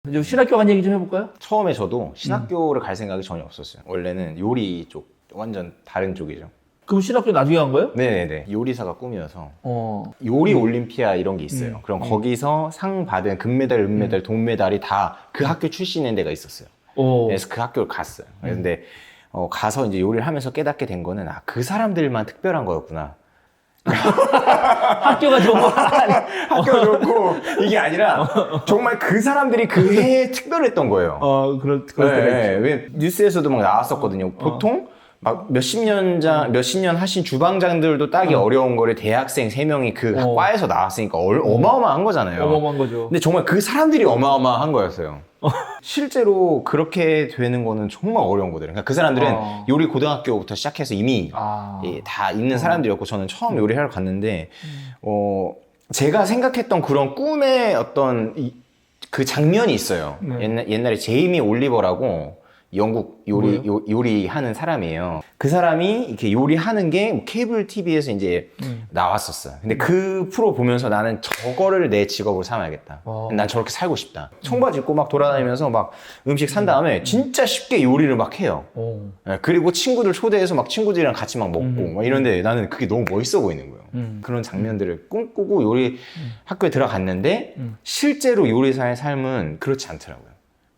이제 신학교 간 얘기 좀 해볼까요? 처음에 저도 신학교를 갈 생각이 전혀 없었어요. 원래는 요리 쪽, 완전 다른 쪽이죠. 그럼 신학교 나중에 간 거예요? 네네네. 요리사가 꿈이어서 요리 올림피아 이런 게 있어요. 그럼 거기서 상 받은 금메달, 은메달, 동메달이 다 그 학교 출신인 데가 있었어요. 그래서 그 학교를 갔어요. 근데 가서 이제 요리를 하면서 깨닫게 된 거는 그 사람들만 특별한 거였구나. 학교가 좋은 거 학교가 좋고 이게 아니라 정말 그 사람들이 그 해에 특별했던 거예요. 그럴 때가 있죠. 왜 뉴스에서도 막 나왔었거든요. 보통 막 몇십 년 하신 주방장들도 따기 어려운 거를 대학생 3명이 그 과에서 나왔으니까 어마어마한 거잖아요. 어마어마한 거죠. 근데 정말 그 사람들이 어마어마한 거였어요. 실제로 그렇게 되는 거는 정말 어려운 거거든요. 그러니까 그 사람들은 요리 고등학교부터 시작해서 이미 다 있는 사람들이었고, 저는 처음 요리하러 갔는데 제가 생각했던 그런 꿈의 어떤 그 장면이 있어요. 옛날에 제이미 올리버라고 영국 요리하는 사람이에요. 그 사람이 이렇게 요리하는 게 케이블 TV에서 이제 나왔었어요. 근데 그 프로 보면서 나는 저거를 내 직업으로 삼아야겠다. 난 저렇게 살고 싶다. 청바지 입고 막 돌아다니면서 막 음식 산 다음에 진짜 쉽게 요리를 막 해요. 그리고 친구들 초대해서 막 친구들이랑 같이 막 먹고 막 이런데 나는 그게 너무 멋있어 보이는 거예요. 그런 장면들을 꿈꾸고 요리 학교에 들어갔는데 실제로 요리사의 삶은 그렇지 않더라고요.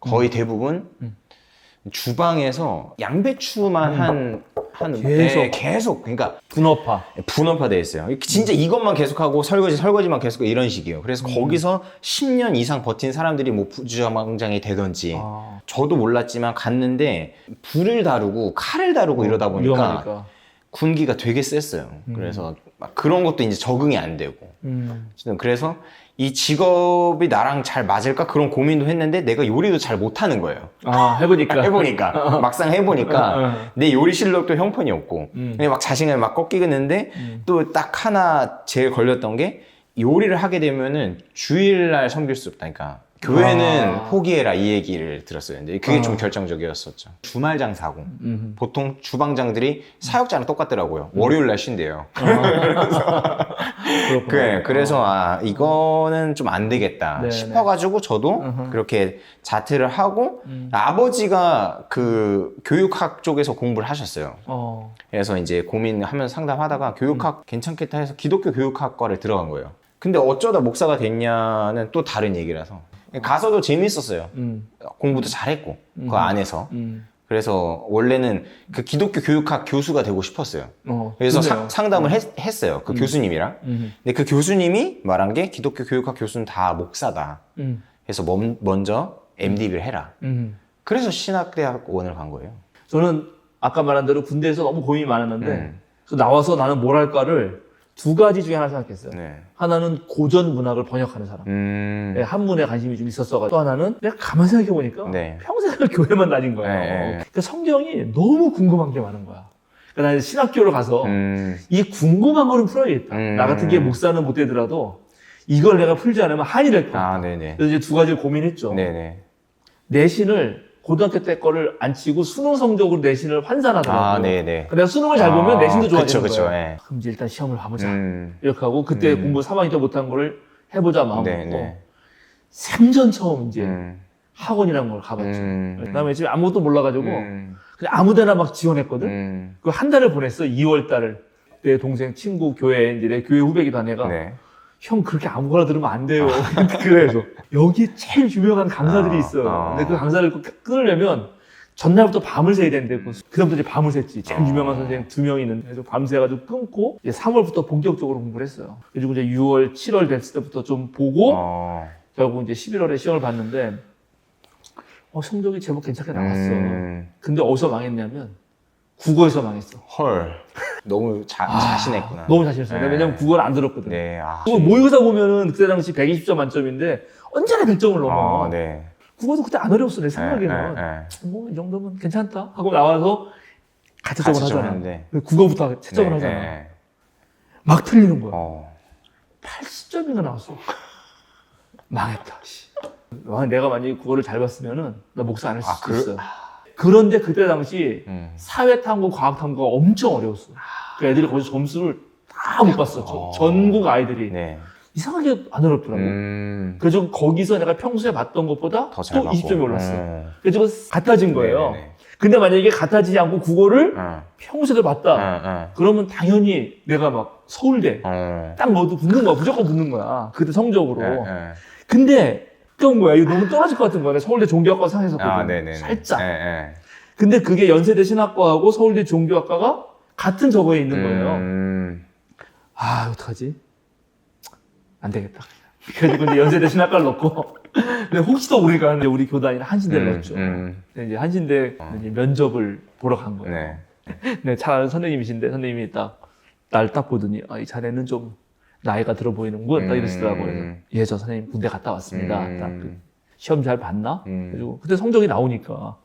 거의 대부분 주방에서 양배추만 계속 그러니까 분업화돼 있어요. 진짜 이것만 계속하고 설거지만 계속 이런 식이에요. 그래서 거기서 10년 이상 버틴 사람들이 뭐 부주방장이 되던지 저도 몰랐지만 갔는데 불을 다루고 칼을 다루고 이러다 보니까 위험하니까. 군기가 되게 셌어요. 그래서 막 그런 것도 이제 적응이 안 되고 그래서 이 직업이 나랑 잘 맞을까? 그런 고민도 했는데 내가 요리도 잘 못하는 거예요. 해보니까 막상 해보니까 내 요리 실력도 형편이 없고 근데 막 자신감이 막 꺾이겠는데 또 딱 하나 제일 걸렸던 게 요리를 하게 되면은 주일날 섬길 수 없다니까. 교회는 포기해라 이 얘기를 들었어요. 근데 그게 좀 결정적이었었죠. 주말 장사고 보통 주방장들이 사역자랑 똑같더라고요. 월요일날 쉰대요. 그래서 이거는 좀 안 되겠다 싶어가지고 저도 그렇게 자퇴를 하고 아버지가 그 교육학 쪽에서 공부를 하셨어요. 그래서 이제 고민하면서 상담하다가 교육학 괜찮겠다 해서 기독교 교육학과를 들어간 거예요. 근데 어쩌다 목사가 됐냐는 또 다른 얘기라서 가서도 재밌었어요. 공부도 잘했고 그 안에서. 그래서 원래는 그 기독교 교육학 교수가 되고 싶었어요. 그래서 상담을 했어요. 그 교수님이랑. 근데 그 교수님이 말한 게 기독교 교육학 교수는 다 목사다. 그래서 먼저 MDB를 해라. 그래서 신학대학원을 간 거예요. 저는 아까 말한 대로 군대에서 너무 고민이 많았는데 나와서 나는 뭘 할까를 2가지 중에 하나 생각했어요. 하나는 고전 문학을 번역하는 사람. 한문에 관심이 좀 있었어가지고. 또 하나는 내가 가만히 생각해보니까 평생을 교회만 다닌 거예요. 그러니까 성경이 너무 궁금한 게 많은 거야. 그러니까 나는 신학교를 가서 이 궁금한 거는 풀어야겠다. 나 같은 게 목사는 못 되더라도 이걸 내가 풀지 않으면 한이 될 거야. 그래서 이제 2가지를 고민했죠. 내신을 고등학교 때 거를 안 치고 수능 성적으로 내신을 환산하더라고요. 내가 수능을 잘 보면 내신도 좋아지는 거예요. 그럼 이제 일단 시험을 봐보자. 이렇게 하고 그때 공부 3학년 때 못한 거를 해보자 마음먹고 생전 처음 이제 학원이라는 걸 가봤죠. 그다음에 집에 아무것도 몰라가지고 그냥 아무데나 막 지원했거든. 그 한 달을 보냈어. 2월 달을. 내 동생 친구 교회 이제 내 교회 후배기도 한 애가 형 그렇게 아무거나 들으면 안 돼요. 그래서 여기 제일 유명한 강사들이 있어요. 근데 그 강사를 끊으려면 전날부터 밤을 새야 되는데 그다음부터 이제 밤을 샜지. 제일 유명한 선생님 2명이 있는데 그래서 밤새가지고 끊고 이제 3월부터 본격적으로 공부를 했어요. 그리고 이제 6월, 7월 됐을 때부터 좀 보고 결국 이제 11월에 시험을 봤는데 성적이 제법 괜찮게 나왔어. 근데 어디서 망했냐면 국어에서 망했어. 헐. 너무 자신했구나. 너무 자신했어요. 왜냐면 국어를 안 들었거든. 그거 모의고사 보면은 그때 당시 120점 만점인데 언제나 100점을 넘어. 국어도 그때 안 어려웠어, 내 생각에는. 뭐, 이 정도면 괜찮다. 하고 나와서 가채점을 하잖아. 국어부터 채점을 하잖아. 막 틀리는 거야. 80점인가 나왔어. 망했다. 내가 만약에 국어를 잘 봤으면은 나 목사 안 했을 수도 있어요. 그런데 그때 당시 사회탐구, 과학탐구가 엄청 어려웠어. 그 애들이 거기서 점수를 다 못 봤어. 전국 아이들이. 이상하게 안 어렵더라고. 그래서 거기서 내가 평소에 봤던 것보다 더 또 잘 20점이 맞고. 올랐어. 그래서 같아진 거예요. 네네네. 근데 만약에 같아지지 않고 국어를 어. 평소에 봤다. 그러면 당연히 내가 막 서울대 딱 넣어도 붙는 거야. 무조건 붙는 거야. 그때 성적으로. 근데 웃겨운 거야. 이거 너무 떨어질 것 같은 거야. 서울대 종교학과 생각했었거든. 살짝. 근데 그게 연세대 신학과하고 서울대 종교학과가 같은 저거에 있는 거예요. 아, 어떡하지? 안 되겠다. 그래서 근데 연세대 신학과를 넣고, 근데 혹시 더 모르니까 이제 우리 교단이나 한신대를 넣었죠. 근데 이제 한신대 이제 면접을 보러 간 거예요. 네, 잘 아는 선생님이신데, 선생님이 날 딱 보더니, 아, 이 자네는 좀 나이가 들어 보이는군. 딱 이러시더라고요. 그래서, 예, 저 선생님 군대 갔다 왔습니다. 딱 시험 잘 봤나? 그리고 그때 성적이 나오니까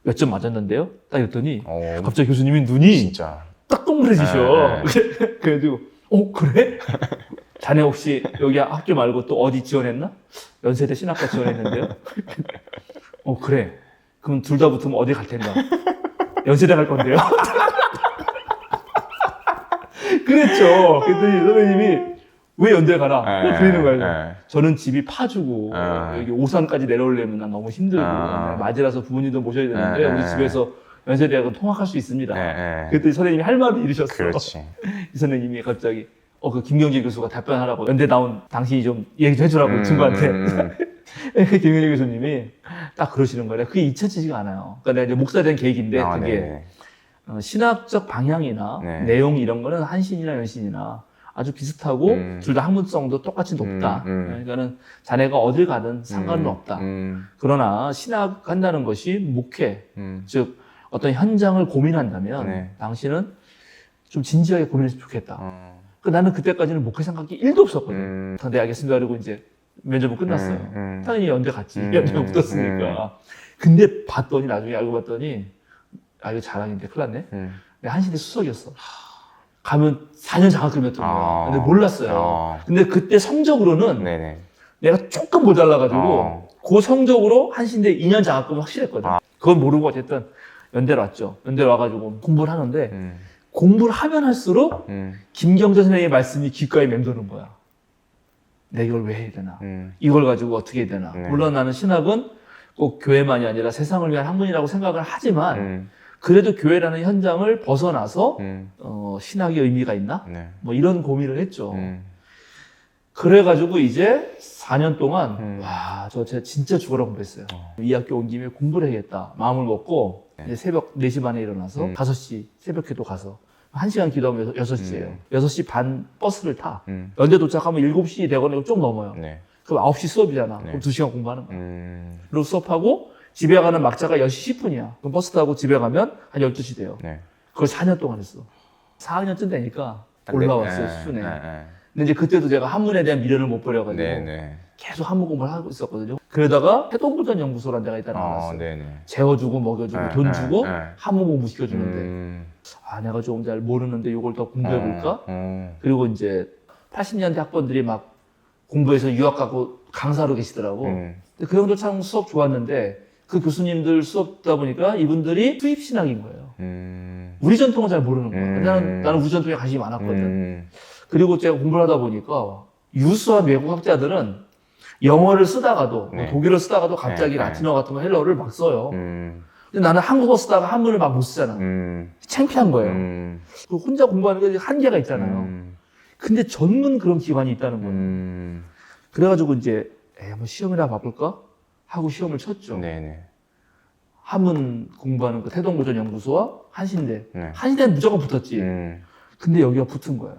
몇 점 맞았는데요? 딱 이랬더니, 갑자기 교수님이 눈이 진짜. 딱 동그래지셔. 그래가지고, 그래? 자네 혹시 여기 학교 말고 또 어디 지원했나? 연세대 신학과 지원했는데요? 그래. 그럼 둘 다 붙으면 어디 갈 텐가? 연세대 갈 건데요? 그랬죠. 그랬더니 선생님이 왜 연대 가라? 그러는 거예요. 저는 집이 파주고 여기 오산까지 내려오려면 난 너무 힘들고 맞이라서 부모님도 모셔야 되는데 우리 집에서 연세대학은 통학할 수 있습니다. 그랬더니 선생님이 할 말이 이러셨어. 그렇지. 이 선생님이 갑자기 그 김경재 교수가 답변하라고 연대 나온 당신이 좀 얘기 좀 해주라고 친구한테. 김경재 교수님이 딱 그러시는 거예요. 그게 잊혀지지가 않아요. 그러니까 내가 이제 목사 된 계획인데 그게 신학적 방향이나 내용 이런 거는 한신이나 연신이나 아주 비슷하고 둘 다 학문성도 똑같이 높다. 그러니까는 자네가 어딜 가든 상관은 없다. 그러나 신학 한다는 것이 목회, 즉 어떤 현장을 고민한다면 당신은 좀 진지하게 고민했으면 좋겠다. 나는 그때까지는 목회 생각이 1도 없었거든. 네, 알겠습니다. 그리고 이제 면접은 끝났어요. 당연히 연대 갔지. 연대가 붙었으니까. 근데 봤더니, 나중에 알고 봤더니, 이거 자랑인데 큰일 났네. 내가 한신대 수석이었어. 가면 4년 장학금이었던 거야. 근데 몰랐어요. 근데 그때 성적으로는 내가 조금 모자라가지고 그 성적으로 한신대 2년 장학금이 확실했거든. 그건 모르고 어쨌든 연대로 왔죠. 연대로 와가지고 공부를 하는데 공부를 하면 할수록 김경재 선생님의 말씀이 귓가에 맴도는 거야. 내가 이걸 왜 해야 되나? 이걸 가지고 어떻게 해야 되나? 물론 나는 신학은 꼭 교회만이 아니라 세상을 위한 학문이라고 생각을 하지만 그래도 교회라는 현장을 벗어나서 신학의 의미가 있나? 뭐 이런 고민을 했죠. 그래가지고 이제 4년 동안 와, 저 진짜 죽어라 공부했어요. 이 학교 온 김에 공부를 해야겠다 마음을 먹고 이제 새벽 4시 반에 일어나서 5시 새벽기도 가서 1시간 기도하면 6시예요. 6시 반 버스를 타. 연대 도착하면 7시 되거나 좀 넘어요. 그럼 9시 수업이잖아. 그럼 2시간 공부하는 거야. 그리고 수업하고 집에 가는 막차가 10시 10분이야. 그럼 버스 타고 집에 가면 한 12시 돼요. 그걸 4년 동안 했어. 4학년쯤 되니까 올라왔어요, 수준에. 근데 이제 그때도 제가 한문에 대한 미련을 못 버려가지고 계속 한문 공부를 하고 있었거든요. 그러다가 태동부전 연구소라는 데가 있다 나왔어요. 재워주고 먹여주고 돈 주고 한문 공부 시켜주는데 내가 조금 잘 모르는데 이걸 더 공부해볼까? 그리고 이제 80년대 학번들이 막 공부해서 유학 가고 강사로 계시더라고. 근데 그 형들 참 수업 좋았는데 그 교수님들 수업 듣다 보니까 이분들이 수입 신학인 거예요. 우리 전통은 잘 모르는 거야. 나는 우리 전통에 관심이 많았거든. 그리고 제가 공부를 하다 보니까 유수한 외국 학자들은 영어를 쓰다가도 독일어 쓰다가도 갑자기 라틴어 같은 거 헬러를 막 써요. 근데 나는 한국어 쓰다가 한문을 막 못 쓰잖아. 창피한 거예요. 혼자 공부하는 게 한계가 있잖아요. 근데 전문 그런 기관이 있다는 거예요. 그래가지고 이제 한번 시험이나 봐볼까? 하고 시험을 쳤죠. 한문 공부하는 그 태동고전 연구소와 한신대. 한신대는 무조건 붙었지. 근데 여기가 붙은 거야.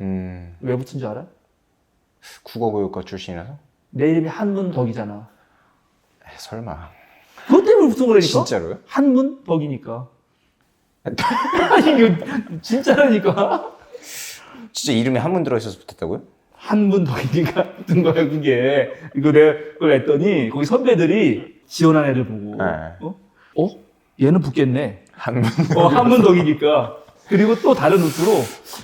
왜 붙은 줄 알아? 국어교육과 출신이라서? 내 이름이 한문덕이잖아. 설마. 그것 때문에 붙은 거라니까? 진짜로요? 한문덕이니까. 아니, 이거 진짜라니까? 진짜 이름에 한문 들어있어서 붙었다고요? 한문덕이니까 붙은 거야, 그게. 이거 내가 그걸 했더니, 거기 선배들이 지원한 애를 보고, 얘는 붙겠네. 한문덕이니까. 그리고 또 다른 루트로,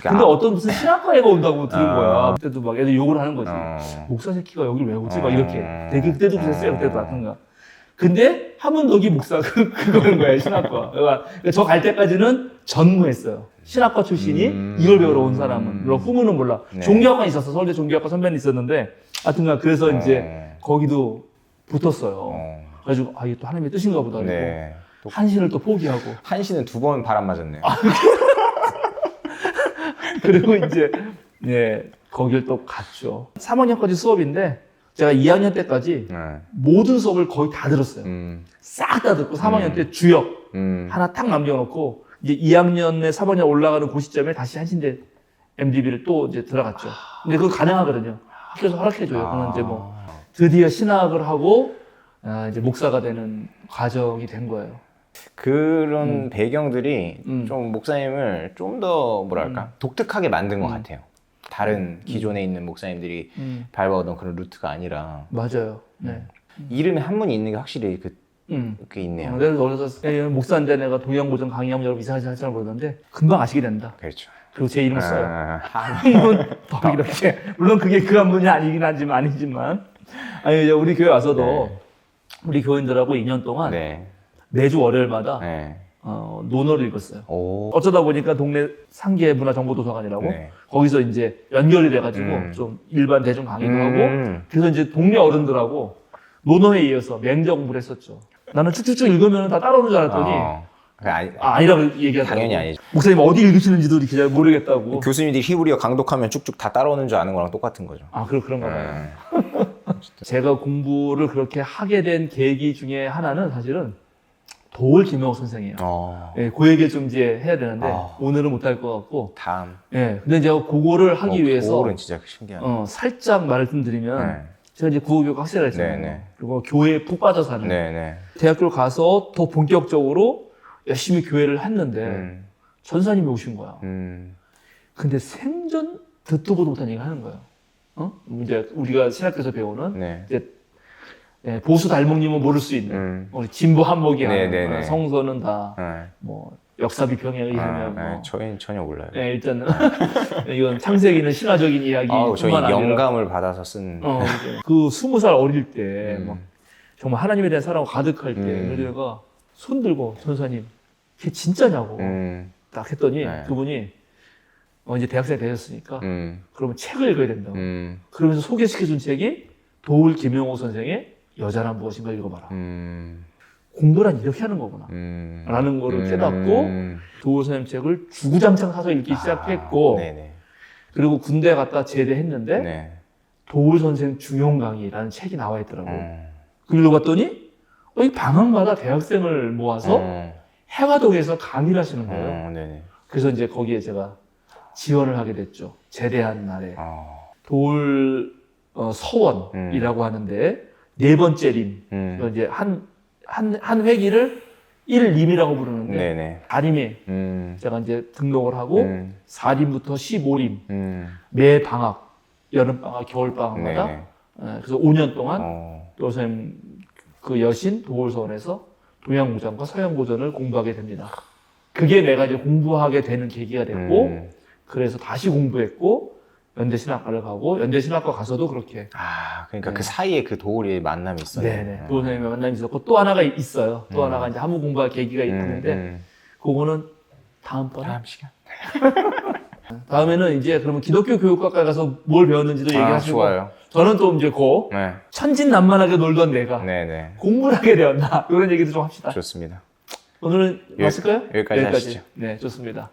근데 어떤 무슨 신학과 애가 온다고 들은 거야. 그때도 막 애들 욕을 하는 거지. 목사 새끼가 여길 왜 오지? 막 이렇게. 되게 그때도 그랬어요. 그때도 같은가. 근데 한문덕이 목사 그거는 거야, 신학과. 그러니까 저 갈 때까지는 전무했어요. 신학과 출신이 이걸 배우러 온 사람은. 물론 후문은 몰라. 네. 종교학과 있었어. 서울대 종교학과 선배는 있었는데, 하여튼간 그래서 이제 거기도 붙었어요. 그래가지고, 이게 또 하나님의 뜻인가 보다. 그리고 네. 한신을 또 포기하고. 한시는 2번 바람 맞았네요. 그리고 이제, 네, 거길 또 갔죠. 3학년까지 수업인데, 제가 2학년 때까지 모든 수업을 거의 다 들었어요. 싹 다 듣고 3학년 때 주역 하나 딱 남겨놓고 이제 2학년에 3학년 올라가는 그 시점에 다시 한신대 MDB를 또 이제 들어갔죠. 근데 그거 가능하거든요. 학교에서 허락해줘요. 그는 이제 뭐 드디어 신학을 하고 이제 목사가 되는 과정이 된 거예요. 그런 배경들이 좀 목사님을 좀 더 뭐랄까 독특하게 만든 것 같아요. 다른 기존에 있는 목사님들이 밟아오던 그런 루트가 아니라. 맞아요. 네. 이름에 한문이 있는 게 확실히 그게 있네요. 내가 어려서 목사인데 내가 동양고전 강의하면 여러분 이상하지 할 줄 모르는데 금방 아시게 된다. 그렇죠. 그리고 제 이름을 써요. 한문 더 이렇게. 물론 그게 그 한문이 아니지만. 아니, 이제 우리 교회 와서도 우리 교인들하고 2년 동안 매주 월요일마다 논어를 읽었어요. 어쩌다 보니까 동네 상계문화정보도서관이라고 거기서 이제 연결이 돼가지고 좀 일반 대중 강의도 하고 그래서 이제 동네 어른들하고 논어에 이어서 맹자 공부를 했었죠. 나는 쭉쭉쭉 읽으면 다 따라오는 줄 알았더니 아니라고 얘기하더라고요. 당연히 아니죠. 목사님 어디 읽으시는지도 이렇게 잘 모르겠다고. 교수님들이 히브리어 강독하면 쭉쭉 다 따라오는 줄 아는 거랑 똑같은 거죠. 그런가 봐요. 제가 공부를 그렇게 하게 된 계기 중에 하나는 사실은 도울 김영호 선생이에요. 그 얘기를 좀 이제 해야 되는데 오늘은 못할 것 같고 다음. 근데 제가 그거를 하기 위해서 도울은 진짜 신기하네. 살짝 말을 좀 드리면 제가 이제 국어교육 학생을 했잖아요. 그리고 교회에 푹 빠져 사는. 대학교를 가서 더 본격적으로 열심히 교회를 했는데 전사님이 오신 거야. 근데 생전 듣도 보도 못한 얘기 하는 거예요. 이제 우리가 신학교에서 배우는 이제 보수 달목님은 모를 수 있는 우리 진보 한목이 하는 성서는 다 뭐 역사 비평에 의하면 뭐. 저희는 전혀 몰라요. 일단은 이건 창세기는 신화적인 이야기뿐만 저희 아니라 영감을 받아서 쓴 그 20살 어릴 때 막 정말 하나님에 대한 사랑과 가득할 때 내가 손 들고 전사님 걔 진짜냐고 딱 했더니 그분이 이제 대학생 되셨으니까 그러면 책을 읽어야 된다고 그러면서 소개시켜준 책이 도울 김영호 선생의 여자란 무엇인가 읽어봐라. 공부란 이렇게 하는 거구나 라는 거를 깨닫고 도울 선생님 책을 주구장창 사서 읽기 시작했고 그리고 군대 갔다 제대했는데 도울 선생 중용 강의라는 책이 나와 있더라고요. 그 읽어봤더니 이 방학마다 대학생을 모아서 해화동에서 강의를 하시는 거예요. 그래서 이제 거기에 제가 지원을 하게 됐죠. 제대한 날에. 도울 서원이라고 하는데 4번째 림. 이제 한 회기를 1림이라고 부르는데 4림에 제가 이제 등록을 하고 4림부터 15림 매 방학, 여름방학, 겨울방학마다 그래서 5년 동안 도울선생님 그 여신 도울서원에서 동양고전과 서양고전을 공부하게 됩니다. 그게 내가 이제 공부하게 되는 계기가 됐고 그래서 다시 공부했고 연대신학과를 가고 연대신학과 가서도 그렇게 그러니까 그 사이에 그 도울의 만남이 있었네요. 도울 선생님의 만남이 있었고 또 하나가 있어요. 또 하나가 이제 한문 공부할 계기가 있는데 그거는 다음 시간. 다음에는 이제 그러면 기독교 교육학과에 가서 뭘 배웠는지도 얘기하시고 좋아요. 저는 또 이제 천진난만하게 놀던 내가 공부를 하게 되었나 이런 얘기도 좀 합시다. 좋습니다. 오늘은 마실까요? 여기까지 하시죠. 네, 좋습니다.